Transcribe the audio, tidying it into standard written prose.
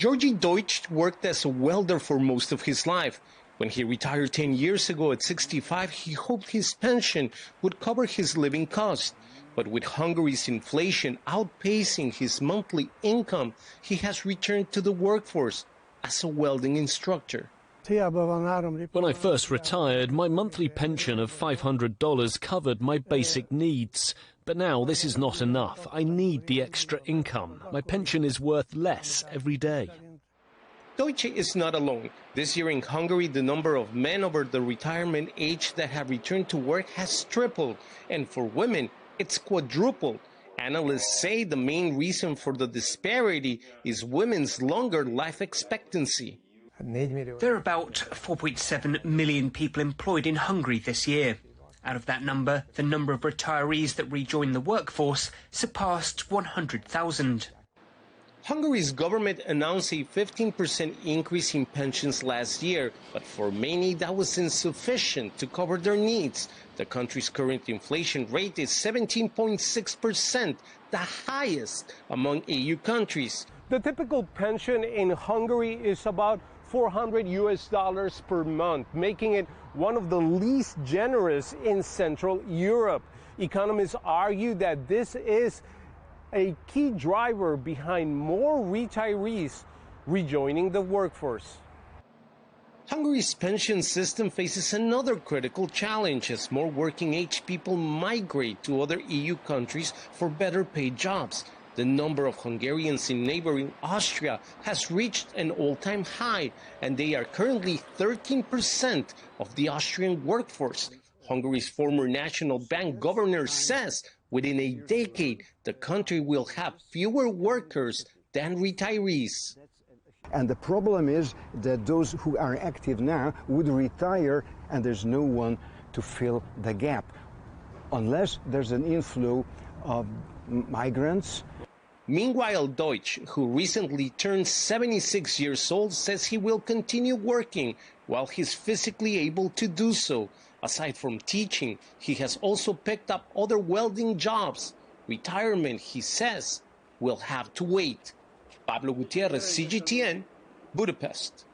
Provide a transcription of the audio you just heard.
Georgi Deutsch worked as a welder for most of his life. When he retired 10 years ago at 65, he hoped his pension would cover his living costs. But with Hungary's inflation outpacing his monthly income, he has returned to the workforce as a welding instructor. When I first retired, my monthly pension of $500 covered my basic needs. But now this is not enough. I need the extra income. My pension is worth less every day. Deutsche is not alone. This year in Hungary, the number of men over the retirement age that have returned to work has tripled, and for women, it's quadrupled. Analysts say the main reason for the disparity is women's longer life expectancy. There are about 4.7 million people employed in Hungary this year. Out of that number, the number of retirees that rejoined the workforce surpassed 100,000. Hungary's government announced a 15% increase in pensions last year, but for many that was insufficient to cover their needs. The country's current inflation rate is 17.6%, the highest among EU countries. The typical pension in Hungary is about $400 per month, making it one of the least generous in Central Europe. Economists argue that this is a key driver behind more retirees rejoining the workforce. Hungary's pension system faces another critical challenge as more working-age people migrate to other EU countries for better-paid jobs. The number of Hungarians in neighboring Austria has reached an all-time high, and they are currently 13% of the Austrian workforce. Hungary's former National Bank governor says within a decade, the country will have fewer workers than retirees. And the problem is that those who are active now would retire, and there's no one to fill the gap, unless there's an inflow of migrants. Meanwhile, Deutsch, who recently turned 76 years old, says he will continue working while he's physically able to do so. Aside from teaching, he has also picked up other welding jobs. Retirement, he says, will have to wait. Pablo Gutierrez, CGTN, Budapest.